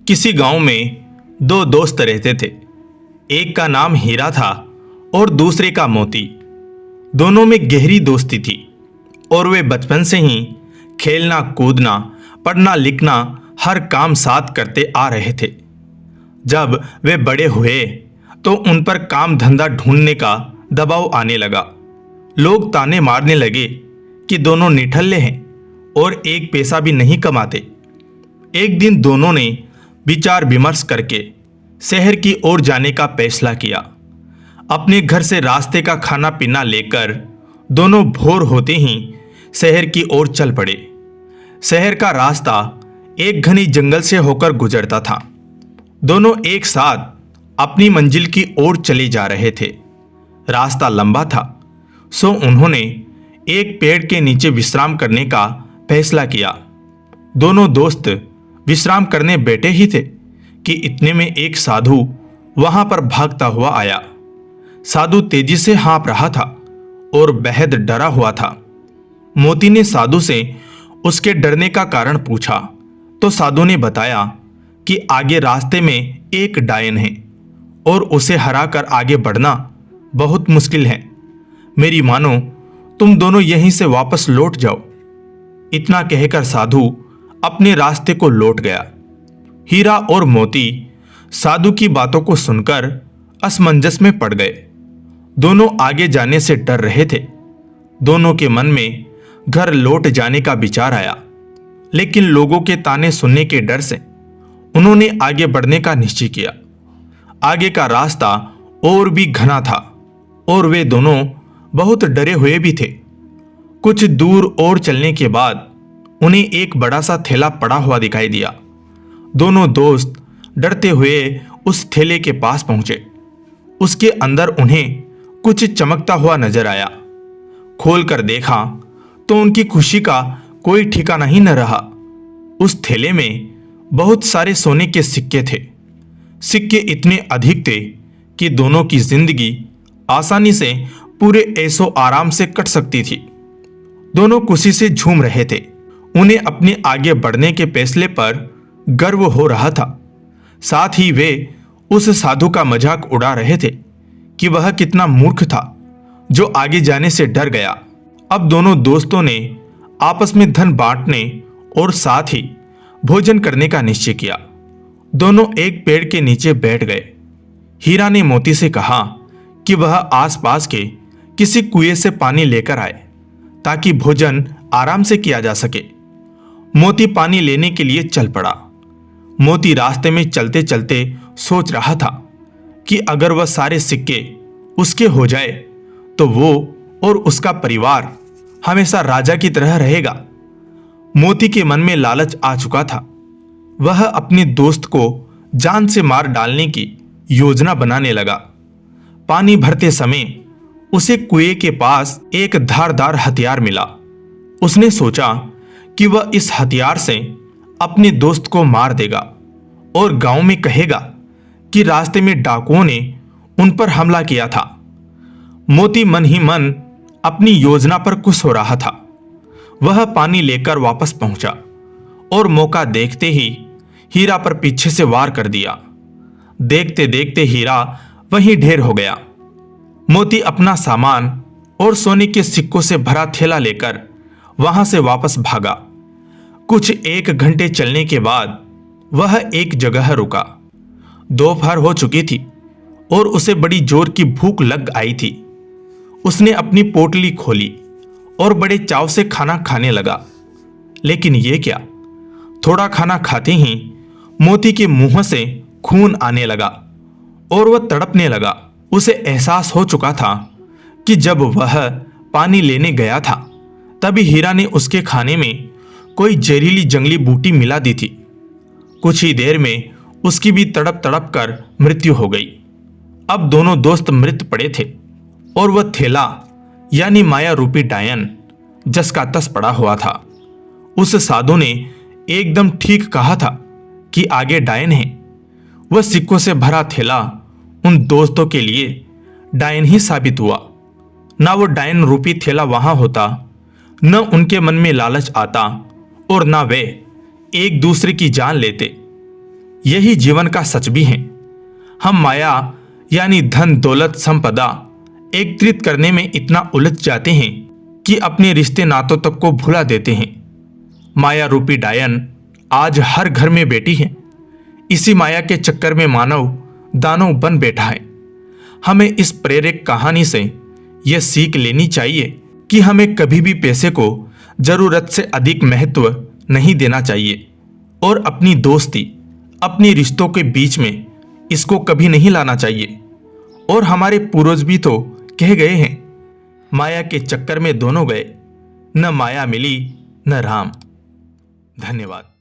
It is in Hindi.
किसी गांव में दो दोस्त रहते थे। एक का नाम हीरा था और दूसरे का मोती। दोनों में गहरी दोस्ती थी और वे बचपन से ही खेलना कूदना पढ़ना लिखना हर काम साथ करते आ रहे थे। जब वे बड़े हुए तो उन पर काम धंधा ढूंढने का दबाव आने लगा। लोग ताने मारने लगे कि दोनों निठल्ले हैं और एक पैसा भी नहीं कमाते। एक दिन दोनों ने विचार विमर्श करके शहर की ओर जाने का फैसला किया। अपने घर से रास्ते का खाना पीना लेकर दोनों भोर होते ही शहर की ओर चल पड़े। शहर का रास्ता एक घनी जंगल से होकर गुजरता था। दोनों एक साथ अपनी मंजिल की ओर चले जा रहे थे। रास्ता लंबा था, सो उन्होंने एक पेड़ के नीचे विश्राम करने का फैसला किया। दोनों दोस्त विश्राम करने बैठे ही थे कि इतने में एक साधु वहां पर भागता हुआ आया। साधु तेजी से हाँफ रहा था और बेहद डरा हुआ था। मोती ने साधु से उसके डरने का कारण पूछा तो साधु ने बताया कि आगे रास्ते में एक डायन है और उसे हराकर आगे बढ़ना बहुत मुश्किल है। मेरी मानो तुम दोनों यहीं से वापस लौट जाओ। इतना कहकर साधु अपने रास्ते को लौट गया। हीरा और मोती साधु की बातों को सुनकर असमंजस में पड़ गए। दोनों आगे जाने से डर रहे थे। दोनों के मन में घर लौट जाने का विचार आया, लेकिन लोगों के ताने सुनने के डर से उन्होंने आगे बढ़ने का निश्चय किया। आगे का रास्ता और भी घना था और वे दोनों बहुत डरे हुए भी थे। कुछ दूर और चलने के बाद उन्हें एक बड़ा सा थैला पड़ा हुआ दिखाई दिया। दोनों दोस्त डरते हुए उस थैले के पास पहुंचे। उसके अंदर उन्हें कुछ चमकता हुआ नजर आया। खोलकर देखा तो उनकी खुशी का कोई ठिकाना ही न रहा। उस थैले में बहुत सारे सोने के सिक्के थे। सिक्के इतने अधिक थे कि दोनों की जिंदगी आसानी से पूरे ऐशो आराम से कट सकती थी। दोनों खुशी से झूम रहे थे। उन्हें अपने आगे बढ़ने के फैसले पर गर्व हो रहा था। साथ ही वे उस साधु का मजाक उड़ा रहे थे कि वह कितना मूर्ख था जो आगे जाने से डर गया। अब दोनों दोस्तों ने आपस में धन बांटने और साथ ही भोजन करने का निश्चय किया। दोनों एक पेड़ के नीचे बैठ गए। हीरा ने मोती से कहा कि वह आसपास के किसी कुएं से पानी लेकर आए ताकि भोजन आराम से किया जा सके। मोती पानी लेने के लिए चल पड़ा। मोती रास्ते में चलते चलते सोच रहा था कि अगर वह सारे सिक्के उसके हो जाए तो वो और उसका परिवार हमेशा राजा की तरह रहेगा। मोती के मन में लालच आ चुका था। वह अपने दोस्त को जान से मार डालने की योजना बनाने लगा। पानी भरते समय उसे कुएं के पास एक धारदार हथियार मिला। उसने सोचा कि वह इस हथियार से अपने दोस्त को मार देगा और गांव में कहेगा कि रास्ते में डाकुओं ने उन पर हमला किया था। मोती मन ही मन अपनी योजना पर खुश हो रहा था। वह पानी लेकर वापस पहुंचा और मौका देखते ही हीरा पर पीछे से वार कर दिया। देखते देखते हीरा वहीं ढेर हो गया। मोती अपना सामान और सोने के सिक्कों से भरा थैला लेकर वहां से वापस भागा। कुछ 1 घंटे चलने के बाद वह एक जगह रुका। दोपहर हो चुकी थी और उसे बड़ी जोर की भूख लग आई थी। उसने अपनी पोटली खोली और बड़े चाव से खाना खाने लगा। लेकिन ये क्या, थोड़ा खाना खाते ही मोती के मुंह से खून आने लगा और वह तड़पने लगा। उसे एहसास हो चुका था कि जब वह पानी लेने गया था तभी हीरा ने उसके खाने में कोई जहरीली जंगली बूटी मिला दी थी। कुछ ही देर में उसकी भी तड़प तड़प कर मृत्यु हो गई। अब दोनों दोस्त मृत पड़े थे और वह थैला यानी माया रूपी डायन जस का तस पड़ा हुआ था। उस साधु ने एकदम ठीक कहा था कि आगे डायन है। वह सिक्कों से भरा थैला उन दोस्तों के लिए डायन ही साबित हुआ। ना वो डायन रूपी थैला वहां होता, न उनके मन में लालच आता और ना वे एक दूसरे की जान लेते। यही जीवन का सच भी है। हम माया यानी धन दौलत संपदा एकत्रित करने में इतना उलझ जाते हैं कि अपने रिश्ते नातों तक को भुला देते हैं। माया रूपी डायन आज हर घर में बैठी है। इसी माया के चक्कर में मानव दानव बन बैठा है। हमें इस प्रेरक कहानी से यह सीख लेनी चाहिए कि हमें कभी भी पैसे को जरूरत से अधिक महत्व नहीं देना चाहिए और अपनी दोस्ती अपनी रिश्तों के बीच में इसको कभी नहीं लाना चाहिए। और हमारे पूर्वज भी तो कह गए हैं, माया के चक्कर में दोनों गए, न माया मिली न राम। धन्यवाद।